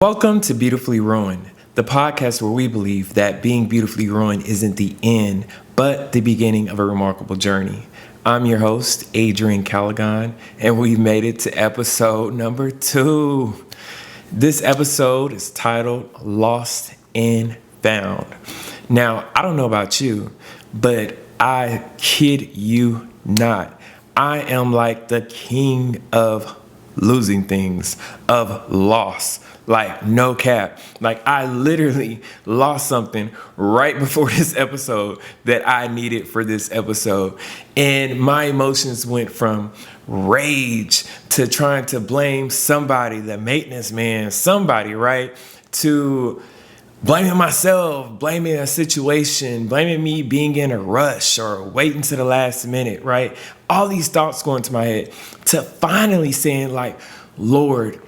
Welcome to Beautifully Ruined, the podcast where we believe that being beautifully ruined isn't the end, but the beginning of a remarkable journey. I'm your host, Adrian Callaghan, and we've made it to episode number 2. This episode is titled Lost and Found. Now, I don't know about you, but I kid you not, I am like the king of losing things, of loss. Like, no cap. Like, I literally lost something right before this episode that I needed for this episode. And my emotions went from rage to trying to blame somebody, the maintenance man, somebody, right? To blaming myself, blaming a situation, blaming me being in a rush or waiting to the last minute, right? All these thoughts going to my head to finally saying, like, Lord,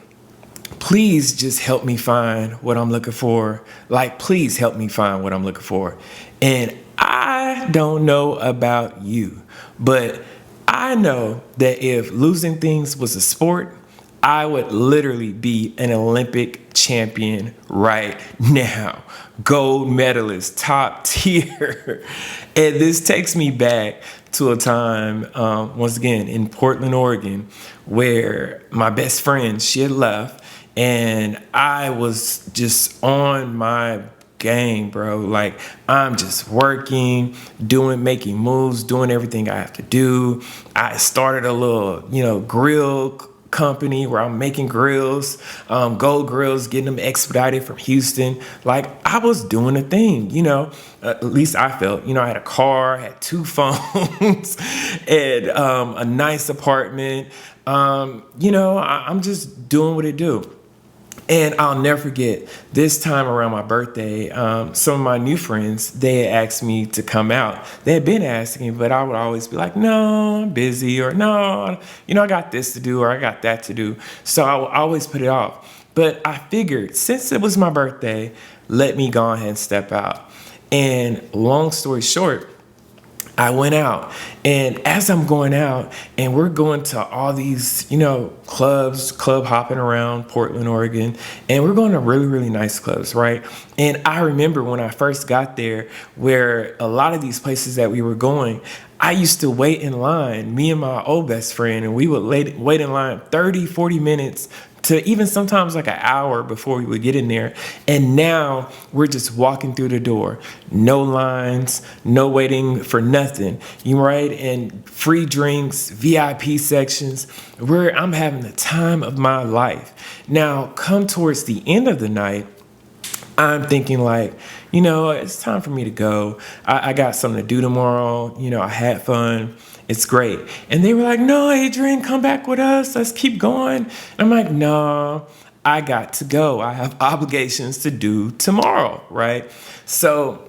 please just help me find what I'm looking for. Like, please help me find what I'm looking for. And I don't know about you, but I know that if losing things was a sport, I would literally be an Olympic champion right now. Gold medalist, top tier. And this takes me back to a time, once again, in Portland, Oregon, where my best friend, she had left, and I was just on my game, bro. Like, I'm just working, making moves, doing everything I have to do. I started a little, grill company where I'm making grills, gold grills, getting them expedited from Houston. Like, I was doing a thing, at least I felt. I had a car, had 2 phones, and a nice apartment. I'm just doing what it do. And I'll never forget this time around my birthday, some of my new friends, they had asked me to come out. They had been asking, but I would always be like, no, I'm busy, or no, I got this to do, or I got that to do. So I would always put it off. But I figured, since it was my birthday, let me go ahead and step out. And long story short, I went out, and as I'm going out, and we're going to all these, club hopping around Portland, Oregon, and we're going to really, really nice clubs, right? And I remember when I first got there, where a lot of these places that we were going, I used to wait in line, me and my old best friend, and we would wait in line 30, 40 minutes to even sometimes like an hour before we would get in there. And now we're just walking through the door. No lines, no waiting for nothing. You right? And free drinks, VIP sections, where I'm having the time of my life. Now, come towards the end of the night, I'm thinking like, it's time for me to go. I got something to do tomorrow. I had fun. It's great. And they were like, no, Adrian, come back with us. Let's keep going. And I'm like, no, I got to go. I have obligations to do tomorrow, right? So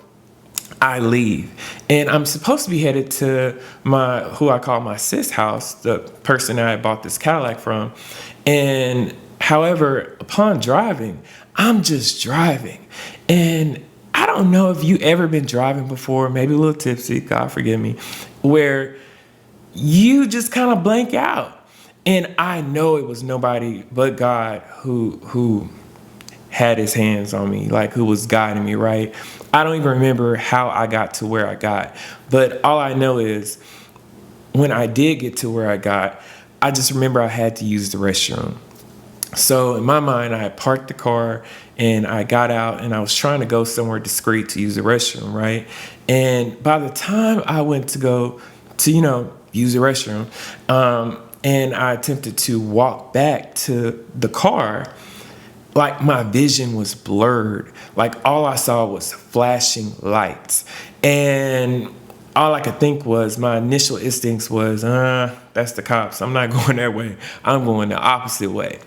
I leave, and I'm supposed to be headed to who I call my sis house, the person that I bought this Cadillac from. And however, upon driving, I'm just driving. And I don't know if you ever been driving before, maybe a little tipsy, God forgive me, where you just kind of blank out. And I know it was nobody but God who had his hands on me, like who was guiding me, right? I don't even remember how I got to where I got. But all I know is when I did get to where I got, I just remember I had to use the restroom. So in my mind, I had parked the car and I got out and I was trying to go somewhere discreet to use the restroom, right? And by the time I went to go to, use the restroom, and I attempted to walk back to the car, like my vision was blurred. Like all I saw was flashing lights. And all I could think was, my initial instincts was, that's the cops. I'm not going that way. I'm going the opposite way.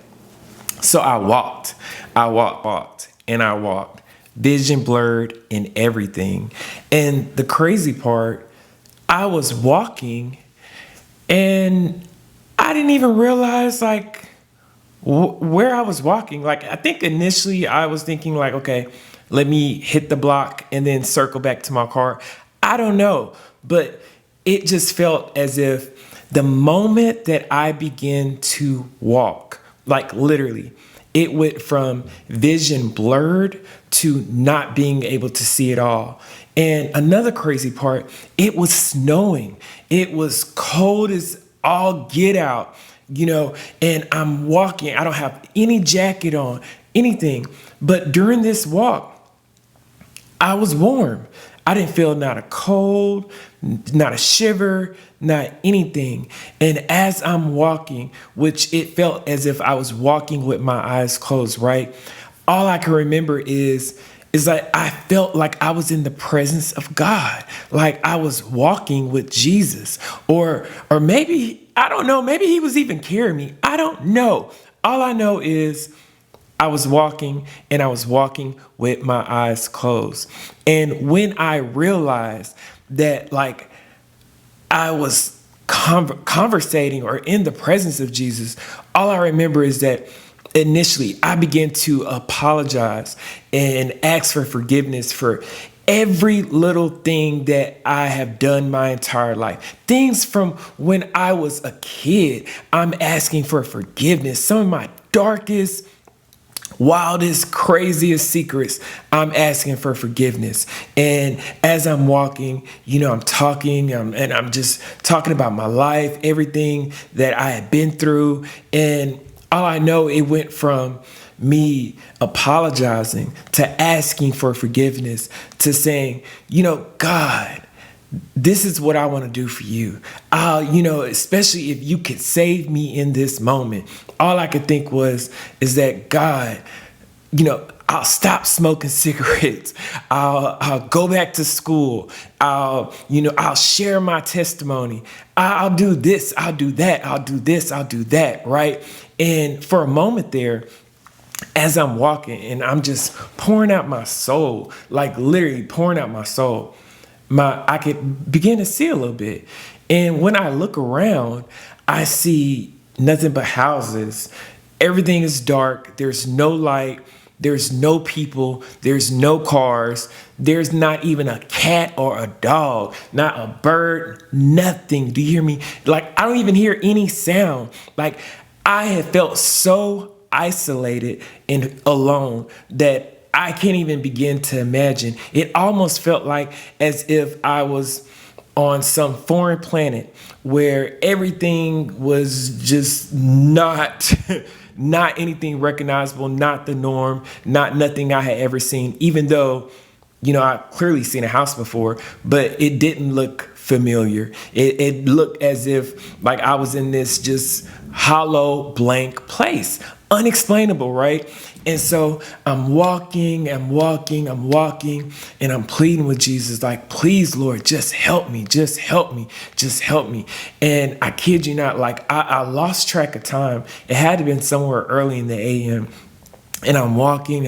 So I walked, and I walked. Vision blurred and everything. And the crazy part, I was walking and I didn't even realize like where I was walking. Like, I think initially I was thinking like, okay, let me hit the block and then circle back to my car. I don't know, but it just felt as if the moment that I began to walk, like literally, It went from vision blurred to not being able to see at all. And another crazy part, it was snowing. It was cold as all get out, and I'm walking. I don't have any jacket on, anything. But during this walk, I was warm. I didn't feel not a cold, not a shiver, not anything. And as I'm walking, which it felt as if I was walking with my eyes closed, right? All I can remember is like I felt like I was in the presence of God, like I was walking with Jesus, or maybe, I don't know, maybe he was even carrying me. I don't know. All I know is I was walking, and I was walking with my eyes closed. And when I realized that, like, I was conversating or in the presence of Jesus, all I remember is that initially I began to apologize and ask for forgiveness for every little thing that I have done my entire life. Things from when I was a kid, I'm asking for forgiveness. Some of my darkest, wildest, craziest secrets, I'm asking for forgiveness. And as I'm walking, I'm talking, and I'm just talking about my life, everything that I had been through. And all I know, it went from me apologizing to asking for forgiveness to saying, God, this is what I want to do for you. Especially if you could save me in this moment. All I could think is that God, I'll stop smoking cigarettes. I'll go back to school. I'll share my testimony. I'll do this. I'll do that. I'll do this. I'll do that. Right. And for a moment there, as I'm walking and I'm just pouring out my soul, like literally pouring out my soul, I could begin to see a little bit. And when I look around, I see nothing but houses. Everything is dark. There's no light. There's no people. There's no cars. There's not even a cat or a dog, not a bird, nothing. Do you hear me? Like, I don't even hear any sound. Like, I had felt so isolated and alone that I can't even begin to imagine. It almost felt like as if I was on some foreign planet where everything was just not anything recognizable, not the norm, not nothing I had ever seen, even though, I've clearly seen a house before, but it didn't look familiar. It looked as if like I was in this just hollow, blank place. Unexplainable, right? And so I'm walking, and I'm pleading with Jesus, like, please, Lord, just help me, just help me, just help me. And I kid you not, like I lost track of time. It had to have been somewhere early in the AM. And I'm walking.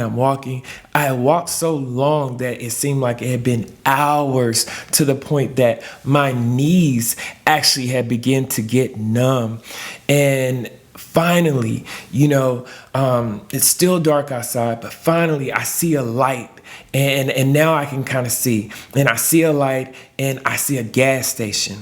I had walked so long that it seemed like it had been hours, to the point that my knees actually had begun to get numb. And finally, it's still dark outside, but finally I see a light. And now I can kind of see. And I see a light, and I see a gas station.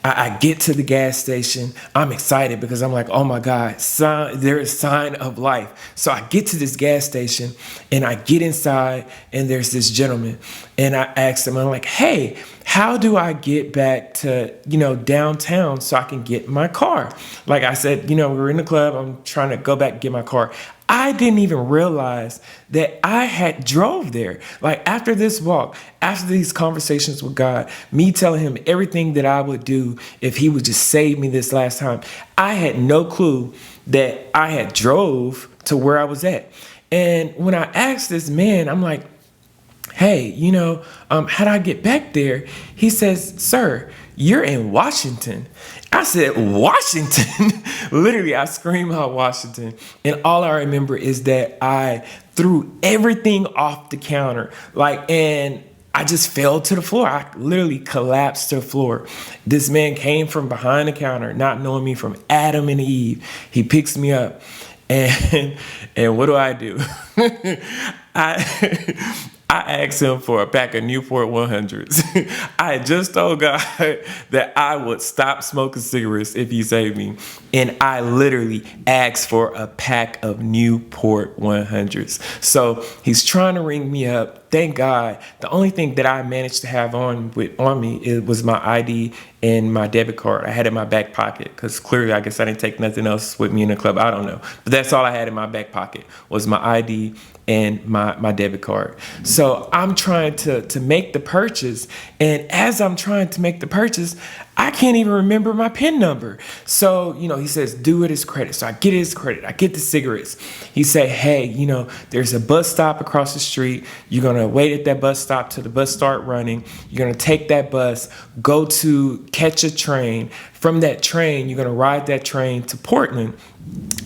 I get to the gas station. I'm excited because I'm like, oh my God, there is sign of life. So I get to this gas station, and I get inside, and there's this gentleman, and I asked him, I'm like, hey, how do I get back to, downtown so I can get my car? Like I said, we were in the club. I'm trying to go back and get my car. I didn't even realize that I had drove there. Like after this walk, after these conversations with God, me telling him everything that I would do if he would just save me this last time, I had no clue that I had drove to where I was at. And when I asked this man, I'm like, hey, how do I get back there? He says, sir, you're in Washington. I said, Washington? Literally, I screamed out Washington. And all I remember is that I threw everything off the counter. And I just fell to the floor. I literally collapsed to the floor. This man came from behind the counter, not knowing me from Adam and Eve. He picks me up. And what do? I I asked him for a pack of Newport 100s. I had just told God that I would stop smoking cigarettes if he saved me. And I literally asked for a pack of Newport 100s. So he's trying to ring me up. Thank God. The only thing that I managed to have on me, it was my ID and my debit card. I had it in my back pocket because clearly I guess I didn't take nothing else with me in the club. I don't know. But that's all I had in my back pocket was my ID and my debit card. So I'm trying to make the purchase. And as I'm trying to make the purchase, I can't even remember my PIN number. So, he says, do it as credit. So I get it as credit. I get the cigarettes. He said, hey, there's a bus stop across the street. You're going to wait at that bus stop till the bus start running. You're going to take that bus, go to catch a train. From that train, you're going to ride that train to Portland,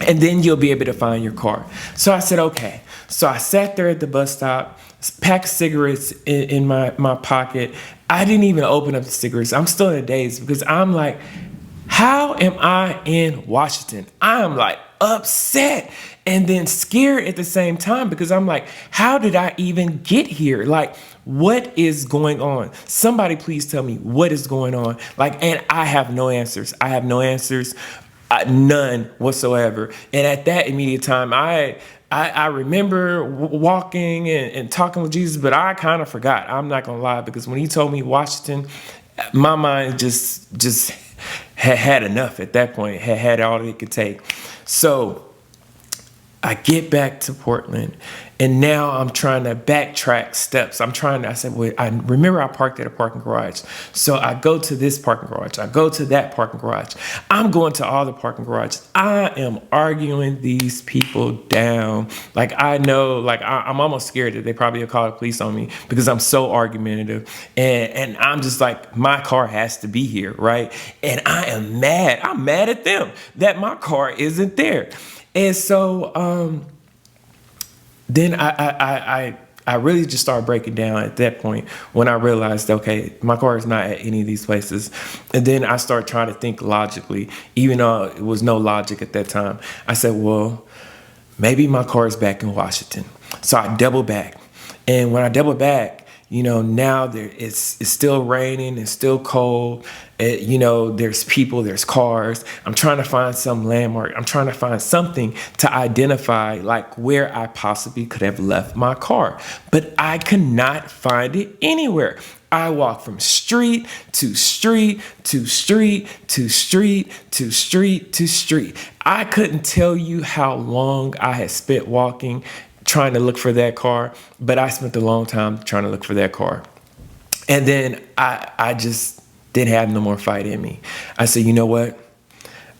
and then you'll be able to find your car. So I said, okay. So I sat there at the bus stop, pack of cigarettes in my pocket. I didn't even open up the cigarettes. I'm still in a daze because I'm like, how am I in Washington? I'm like upset and then scared at the same time because I'm like, how did I even get here? Like, what is going on? Somebody please tell me what is going on. And I have no answers. I have no answers, none whatsoever. And at that immediate time, I remember walking and talking with Jesus, but I kind of forgot. I'm not gonna lie, because when he told me Washington, my mind just had enough at that point, had all it could take. So I get back to Portland, and now I'm trying to backtrack steps. I said, well, I remember I parked at a parking garage. So I go to this parking garage. I go to that parking garage. I'm going to all the parking garages. I am arguing these people down. I know, I'm almost scared that they probably will call the police on me because I'm so argumentative. And I'm just like, my car has to be here, right? And I am mad. I'm mad at them that my car isn't there. And so then I really just started breaking down at that point when I realized, okay, my car is not at any of these places. And then I started trying to think logically, even though it was no logic at that time. I said, well, maybe my car is back in Washington. So I double back. And when I double back, now it's still raining, it's still cold. There's people, there's cars. I'm trying to find some landmark. I'm trying to find something to identify where I possibly could have left my car. But I could not find it anywhere. I walked from street to street to street to street to street to street. I couldn't tell you how long I had spent walking trying to look for that car, but I spent a long time trying to look for that car. And then I just didn't have no more fight in me. I said, you know what?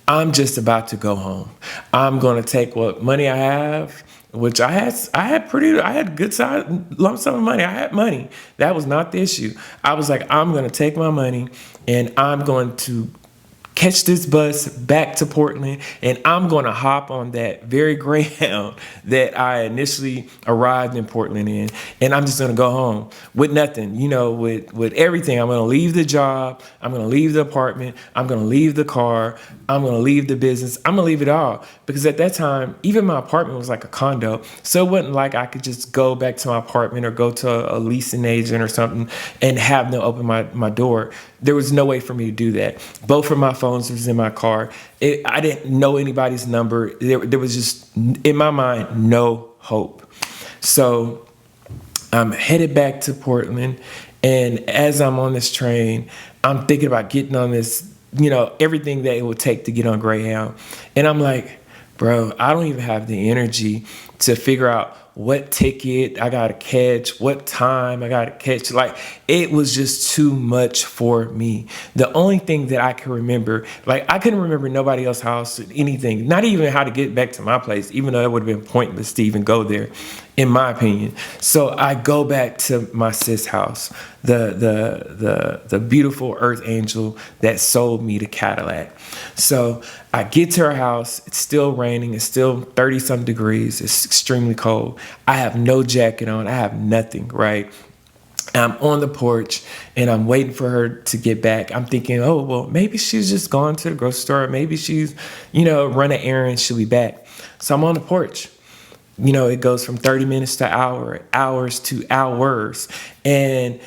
I'm just about to go home. I'm going to take what money I have, which I had good size lump sum of money. I had money. That was not the issue. I was like, I'm going to take my money and I'm going to catch this bus back to Portland, and I'm going to hop on that very Greyhound that I initially arrived in Portland in, and I'm just going to go home with nothing, with everything. I'm going to leave the job. I'm going to leave the apartment. I'm going to leave the car. I'm going to leave the business. I'm going to leave it all, because at that time, even my apartment was like a condo, so it wasn't like I could just go back to my apartment or go to a leasing agent or something and have them open my door. There was no way for me to do that. Both of my phones was in my car. I didn't know anybody's number. There was just, in my mind, no hope. So I'm headed back to Portland. And as I'm on this train, I'm thinking about getting on this, everything that it would take to get on Greyhound. And I'm like, bro, I don't even have the energy to figure out what ticket I gotta catch, what time I gotta catch. It was just too much for me. The only thing that I can remember, I couldn't remember nobody else's house, anything, not even how to get back to my place, even though it would have been pointless to even go there, in my opinion. So I go back to my sis house, the beautiful earth angel that sold me the Cadillac. So I get to her house. It's still raining. It's still 30-some degrees. It's extremely cold. I have no jacket on. I have nothing, right? I'm on the porch and I'm waiting for her to get back. I'm thinking, oh, well, maybe she's just gone to the grocery store. Maybe she's, run an errand. She'll be back. So I'm on the porch. it goes from 30 minutes to hours to hours. And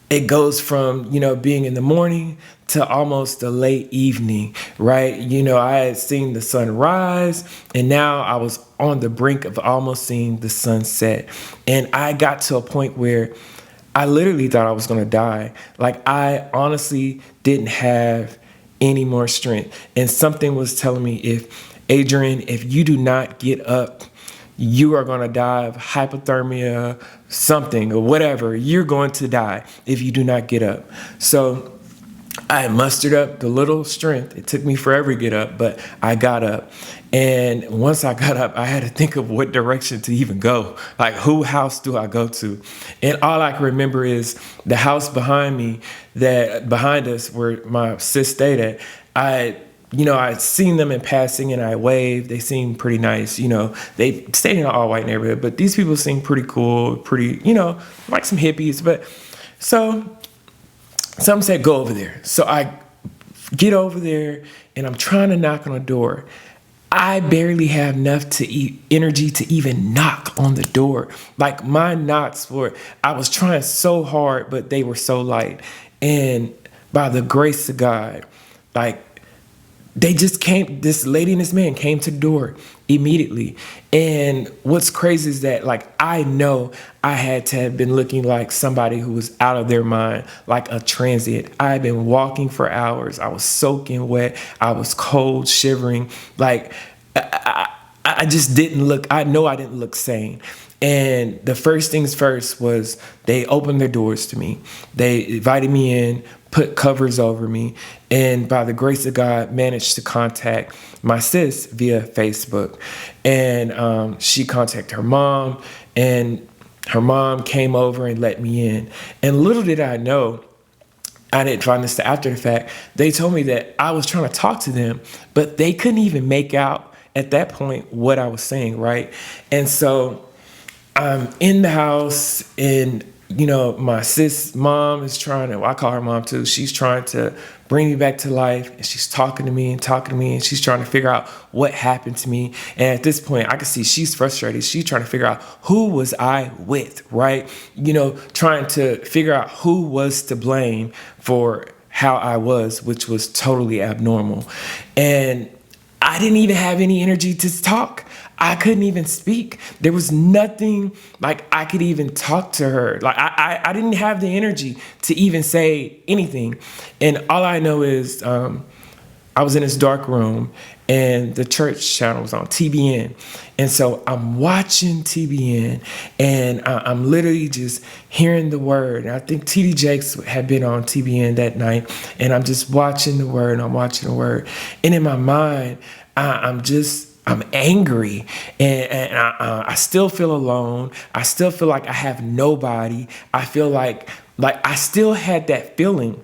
it goes from, being in the morning to almost the late evening, right? I had seen the sun rise, and now I was on the brink of almost seeing the sunset. And I got to a point where I literally thought I was going to die. Like, I honestly didn't have any more strength. And something was telling me, Adrian, if you do not get up, you are going to die of hypothermia, something or whatever. You're going to die if you do not get up. So I mustered up the little strength. It took me forever to get up, but I got up. And once I got up, I had to think of what direction to even go. Like, who house do I go to? And all I can remember is the house behind me, that behind us where my sis stayed at. I'd seen them in passing and I waved. They seemed pretty nice. They stayed in an all white neighborhood, but these people seemed pretty cool, pretty, like some hippies. But so some said, go over there. So I get over there and I'm trying to knock on the door. I barely have enough energy to even knock on the door. Like, my knocks I was trying so hard, but they were so light. And by the grace of God, like, they just came, this lady and this man came to the door immediately. And what's crazy is that, like, I know I had to have been looking like somebody who was out of their mind, like a transient. I had been walking for hours. I was soaking wet. I was cold, shivering. Like, I just didn't look, I know I didn't look sane. And the first things first was they opened their doors to me. They invited me in, put covers over me, and by the grace of God, managed to contact my sis via Facebook. And she contacted her mom, and her mom came over and let me in. And little did I know, I didn't find this after the fact, they told me that I was trying to talk to them, but they couldn't even make out at that point what I was saying, right? And so I'm in the house, and my sis mom is I call her mom too. She's trying to bring me back to life, and she's talking to me, and she's trying to figure out what happened to me. And at this point, I can see she's frustrated. She's trying to figure out who was I with, right? Trying to figure out who was to blame for how I was, which was totally abnormal. And I didn't even have any energy to talk. I couldn't even speak. There was nothing like I could even talk to her. Like, I didn't have the energy to even say anything. And all I know is I was in this dark room, and the church channel was on TBN. And so I'm watching TBN, and I'm literally just hearing the word. And I think TD Jakes had been on TBN that night, and I'm just watching the word, and I'm watching the word. And in my mind, I'm angry, and I still feel alone. I still feel like I have nobody. I feel like I still had that feeling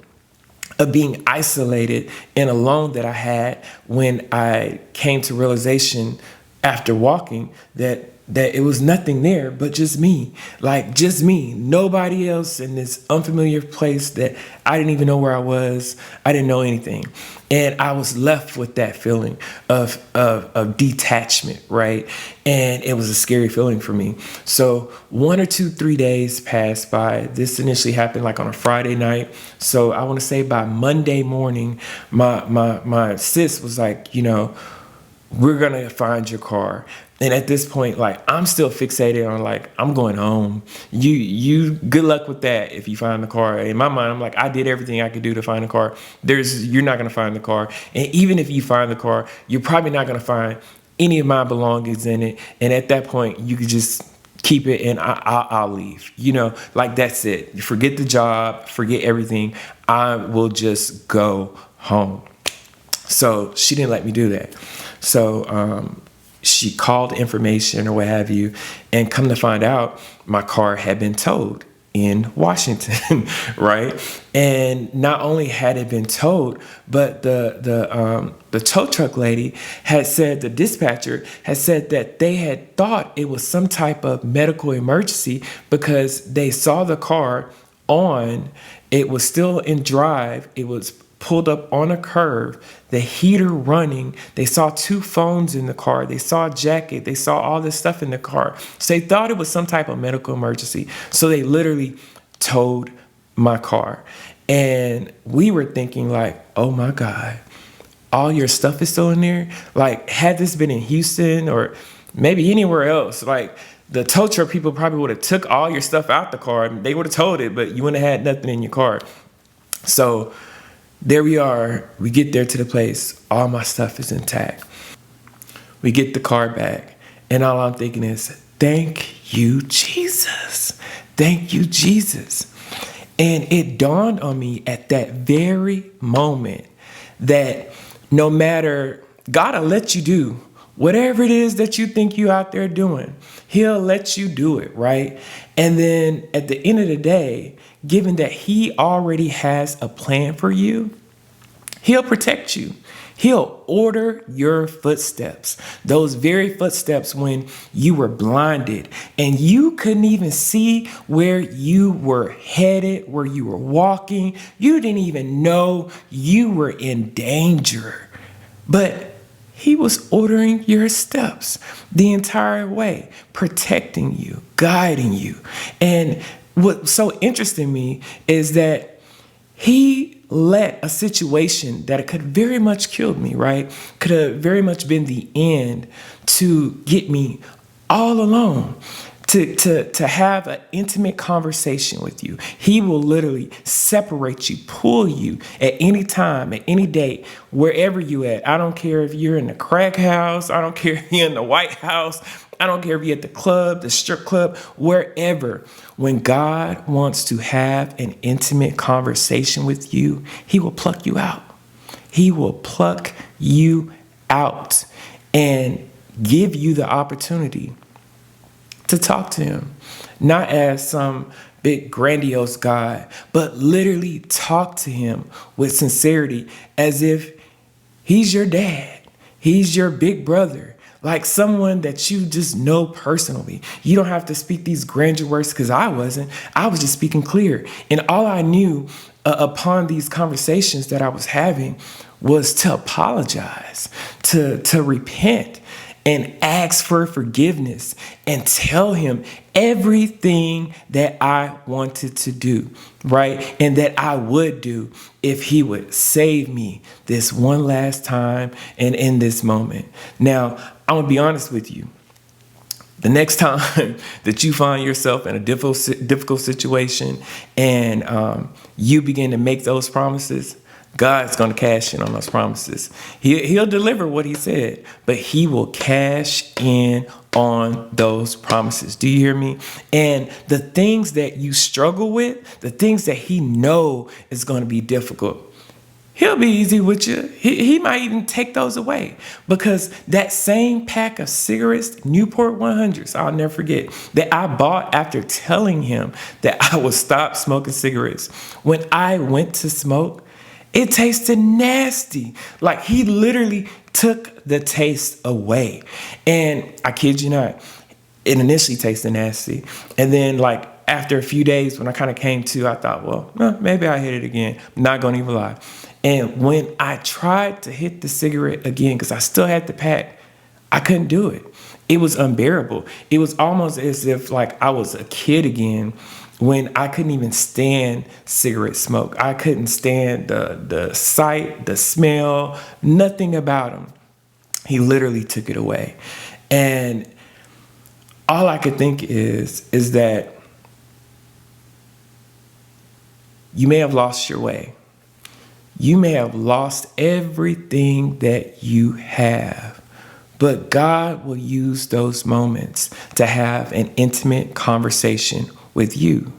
of being isolated and alone that I had when I came to realization after walking that it was nothing there but just me. Like, just me, nobody else in this unfamiliar place that I didn't even know where I was. I didn't know anything. And I was left with that feeling of detachment, right? And it was a scary feeling for me. So 1 or 2, 3 days passed by. This initially happened like on a Friday night. So I want to say by Monday morning, my sis was like, we're going to find your car. And at this point, like, I'm still fixated on, like, I'm going home. You good luck with that if you find the car. In my mind, I'm like, I did everything I could do to find the car. You're not going to find the car. And even if you find the car, you're probably not going to find any of my belongings in it. And at that point, you could just keep it and I'll leave. Like, that's it. You forget the job, forget everything. I will just go home. So she didn't let me do that. So she called information or what have you, and come to find out, my car had been towed in Washington, right? And not only had it been towed, but the tow truck lady had said, the dispatcher had said that they had thought it was some type of medical emergency because they saw the car on, it was still in drive, it was pulled up on a curve, the heater running. They saw 2 phones in the car. They saw a jacket. They saw all this stuff in the car. So they thought it was some type of medical emergency. So they literally towed my car. And we were thinking like, oh my God, all your stuff is still in there? Like, had this been in Houston or maybe anywhere else, like the tow truck people probably would have took all your stuff out the car. They would have towed it, but you wouldn't have had nothing in your car. So there we are. We get there to the place. All my stuff is intact. We get the car back. And all I'm thinking is, thank you, Jesus. Thank you, Jesus. And it dawned on me at that very moment that no matter, God will let you do whatever it is that you think you out there doing. He'll let you do it, right? And then at the end of the day, given that he already has a plan for you, he'll protect you. He'll order your footsteps, those very footsteps when you were blinded and you couldn't even see where you were headed, where you were walking. You didn't even know you were in danger, but he was ordering your steps the entire way, protecting you, guiding you. And what's so interesting to me is that he let a situation that could very much killed me, right? Could have very much been the end to get me all alone, to have an intimate conversation with you. He will literally separate you, pull you at any time, at any date, wherever you at. I don't care if you're in the crack house. I don't care if you're in the White House. I don't care if you're at the club, the strip club, wherever. When God wants to have an intimate conversation with you, he will pluck you out. He will pluck you out and give you the opportunity to talk to him, not as some big grandiose God, but literally talk to him with sincerity as if he's your dad, he's your big brother, like someone that you just know personally. You don't have to speak these grandeur words because I was just speaking clear. And all I knew upon these conversations that I was having was to apologize, to repent, and ask for forgiveness and tell him everything that I wanted to do, right? And that I would do if he would save me this one last time and in this moment. Now, I'm gonna be honest with you. The next time that you find yourself in a difficult situation and you begin to make those promises, God's going to cash in on those promises. He'll deliver what he said, but he will cash in on those promises. Do you hear me? And the things that you struggle with, the things that he know is going to be difficult, he'll be easy with you. He might even take those away, because that same pack of cigarettes, Newport 100s, I'll never forget, that I bought after telling him that I would stop smoking cigarettes. When I went to smoke, it tasted nasty. Like he literally took the taste away. And I kid you not, it initially tasted nasty. And then like after a few days, when I kind of came to, I thought, well, maybe I hit it again. I'm not going to even lie. And when I tried to hit the cigarette again, because I still had the pack, I couldn't do it. It was unbearable. It was almost as if like I was a kid again, when I couldn't even stand cigarette smoke. I couldn't stand the sight, the smell, nothing about him. He literally took it away. And all I could think is that you may have lost your way. You may have lost everything that you have, but God will use those moments to have an intimate conversation with you,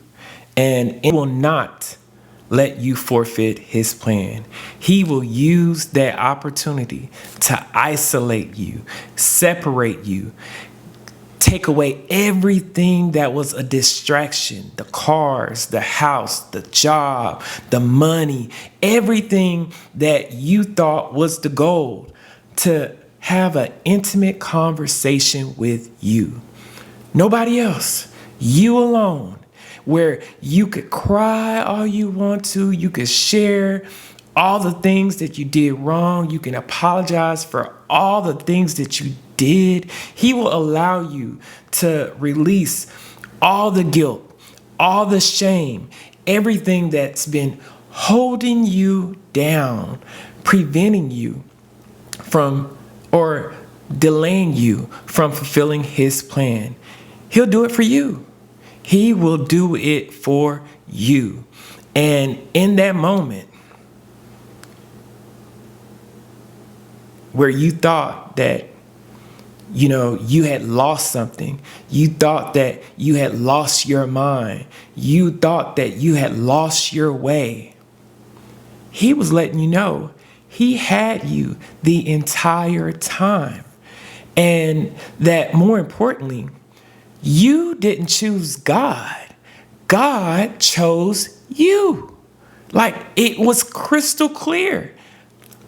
and it will not let you forfeit his plan. He will use that opportunity to isolate you, separate you, take away everything that was a distraction, the cars, the house, the job, the money, everything that you thought was the goal, to have an intimate conversation with you. Nobody else. You alone, where you could cry all you want to, you could share all the things that you did wrong. You can apologize for all the things that you did. He will allow you to release all the guilt, all the shame, everything that's been holding you down, preventing you from or delaying you from fulfilling his plan. He'll do it for you. He will do it for you. And in that moment where you thought that, you had lost something, you thought that you had lost your mind, you thought that you had lost your way, he was letting you know he had you the entire time. And that more importantly, you didn't choose God. God chose you. Like, it was crystal clear.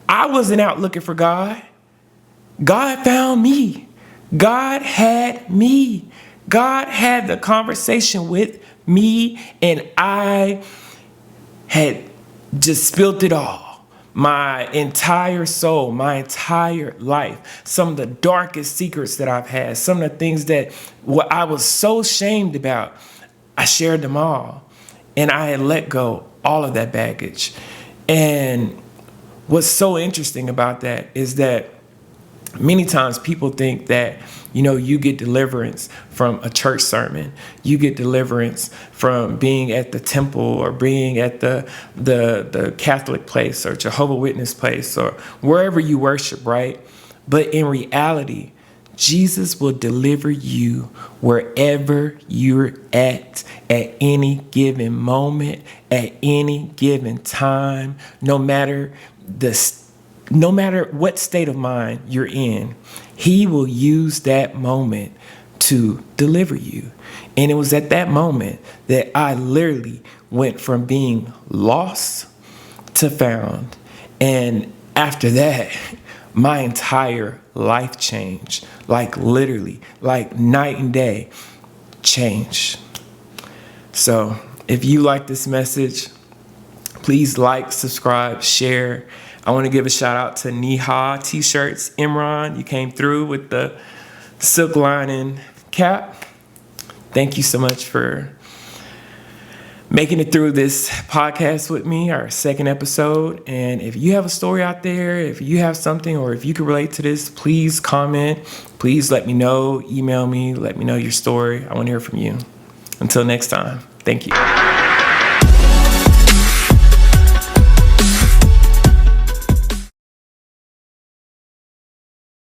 I wasn't out looking for God. God found me. God had me. God had the conversation with me, and I had just spilled it all. My entire soul, my entire life, some of the darkest secrets that I've had, some of the things that what I was so ashamed about, I shared them all. And I had let go all of that baggage. And what's so interesting about that is that many times people think that, you get deliverance from a church sermon. You get deliverance from being at the temple or being at the Catholic place or Jehovah's Witness place or wherever you worship, right? But in reality, Jesus will deliver you wherever you're at any given moment, at any given time, no matter what state of mind you're in. He will use that moment to deliver you. And it was at that moment that I literally went from being lost to found. And after that, my entire life changed, like literally, like night and day changed. So if you like this message, please like, subscribe, share. I want to give a shout out to Neha T-shirts. Imran, you came through with the silk lining cap. Thank you so much for making it through this podcast with me, our second episode. And if you have a story out there, if you have something, or if you can relate to this, please comment. Please let me know. Email me. Let me know your story. I want to hear from you. Until next time, thank you.